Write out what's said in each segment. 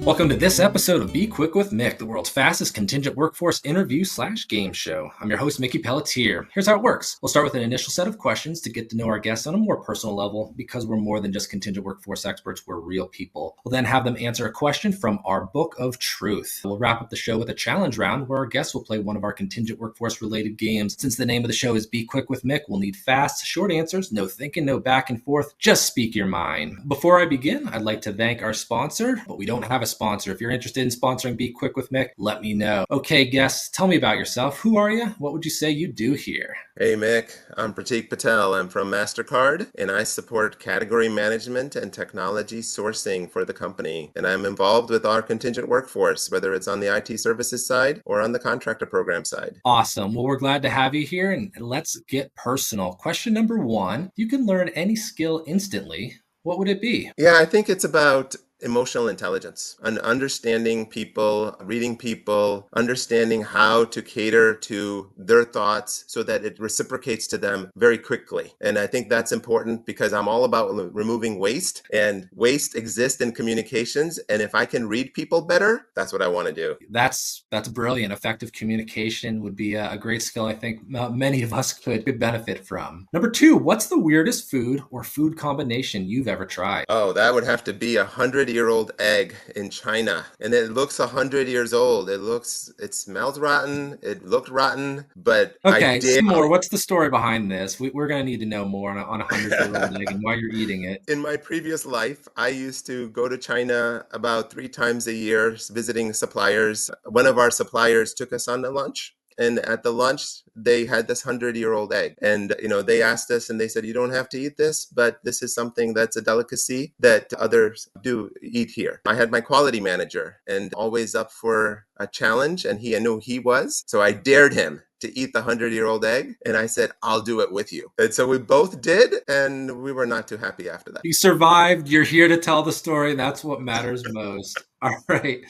Welcome to this episode of Be Quick with Mick, the world's fastest contingent workforce interview/game show. I'm your host, Mickey Pelletier. Here's how it works. We'll start with an initial set of questions to get to know our guests on a more personal level because we're more than just contingent workforce experts, we're real people. We'll then have them answer a question from our book of truth. We'll wrap up the show with a challenge round where our guests will play one of our contingent workforce related games. Since the name of the show is Be Quick with Mick, we'll need fast, short answers, no thinking, no back and forth, just speak your mind. Before I begin, I'd like to thank our sponsor, but we don't have a sponsor. If you're interested in sponsoring Be Quick with Mick, let me know. Okay, guests, tell me about yourself. Who are you? What would you say you do here? Hey Mick, I'm Pratik Patel. I'm from MasterCard and I support category management and technology sourcing for the company. And I'm involved with our contingent workforce, whether it's on the IT services side or on the contractor program side. Awesome. Well, we're glad to have you here and let's get personal. Question number one, you can learn any skill instantly. What would it be? Yeah, I think it's about emotional intelligence and understanding people, reading people, understanding how to cater to their thoughts so that it reciprocates to them very quickly. And I think that's important because I'm all about removing waste, and waste exists in communications. And if I can read people better, that's what I want to do. That's brilliant. Effective communication would be a great skill I think many of us could benefit from. Number two, what's the weirdest food or food combination you've ever tried? Oh, that would have to be 100-year-old egg in China. And it looks 100 years old. It smells rotten. It looked rotten, but Okay, some more. What's the story behind this? We're going to need to know more on a 100-year-old egg and why you're eating it. In my previous life, I used to go to China about 3 times a year visiting suppliers. One of our suppliers took us on a lunch. And at the lunch, they had this 100-year-old egg. And, they asked us and they said, you don't have to eat this, but this is something that's a delicacy that others do eat here. I had my quality manager and always up for a challenge, and I knew he was. So I dared him to eat the 100-year-old egg. And I said, I'll do it with you. And so we both did, and we were not too happy after that. You survived. You're here to tell the story. That's what matters most. All right.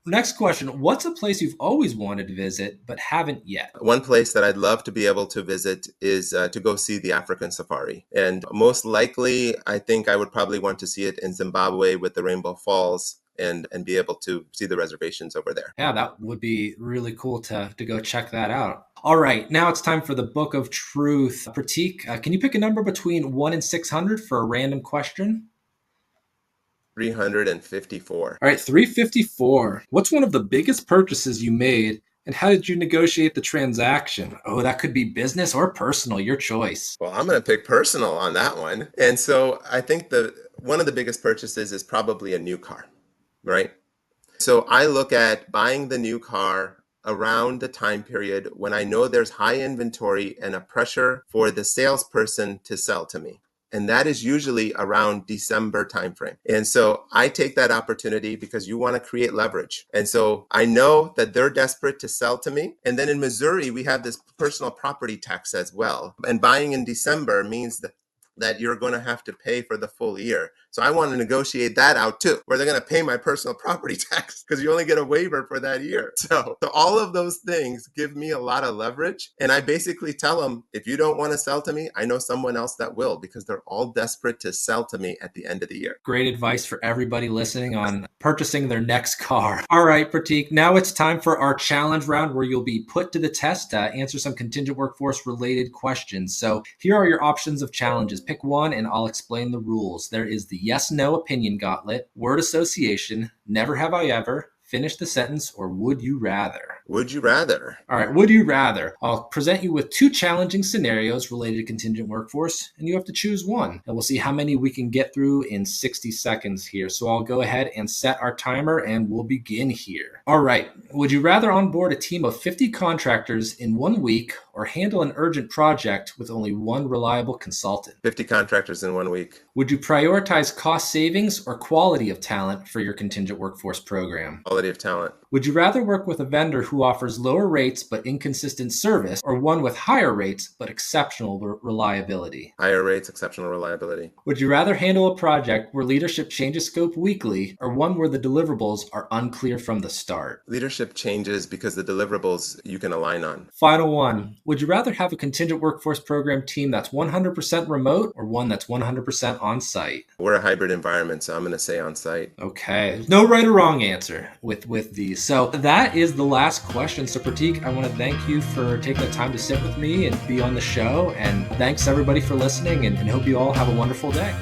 Next question. What's a place you've always wanted to visit but haven't yet? One place that I'd love to be able to visit is to go see the African safari. And most likely, I think I would probably want to see it in Zimbabwe with the Rainbow Falls and be able to see the reservations over there. Yeah, that would be really cool to go check that out. All right, now it's time for the Book of Truth. Pratik, can you pick a number between 1 and 600 for a random question? 354. All right, 354. What's one of the biggest purchases you made, and how did you negotiate the transaction? Oh, that could be business or personal, your choice. Well, I'm going to pick personal on that one. And so I think one of the biggest purchases is probably a new car, right? So I look at buying the new car around the time period when I know there's high inventory and a pressure for the salesperson to sell to me. And that is usually around December timeframe. And so I take that opportunity because you want to create leverage. And so I know that they're desperate to sell to me. And then in Missouri, we have this personal property tax as well. And buying in December means that you're going to have to pay for the full year. So I want to negotiate that out too, where they're going to pay my personal property tax because you only get a waiver for that year. So all of those things give me a lot of leverage. And I basically tell them, if you don't want to sell to me, I know someone else that will, because they're all desperate to sell to me at the end of the year. Great advice for everybody listening on purchasing their next car. All right, Pratik, now it's time for our challenge round where you'll be put to the test to answer some contingent workforce related questions. So here are your options of challenges. Pick one and I'll explain the rules. There is the yes/no opinion gauntlet, word association, never have I ever, finish the sentence, or would you rather? Would you rather? All right, would you rather? I'll present you with 2 challenging scenarios related to contingent workforce, and you have to choose one. And we'll see how many we can get through in 60 seconds here. So I'll go ahead and set our timer, and we'll begin here. All right, would you rather onboard a team of 50 contractors in 1 week or handle an urgent project with only one reliable consultant? 50 contractors in 1 week. Would you prioritize cost savings or quality of talent for your contingent workforce program? Quality of talent. Would you rather work with a vendor who who offers lower rates but inconsistent service, or one with higher rates but exceptional reliability? Higher rates, exceptional reliability. Would you rather handle a project where leadership changes scope weekly, or one where the deliverables are unclear from the start? Leadership changes because the deliverables you can align on. Final one. Would you rather have a contingent workforce program team that's 100% remote or one that's 100% on-site? We're a hybrid environment, so I'm going to say on-site. Okay. There's no right or wrong answer with these. So that is the last question. So Pratik, I want to thank you for taking the time to sit with me and be on the show. And thanks everybody for listening, and hope you all have a wonderful day.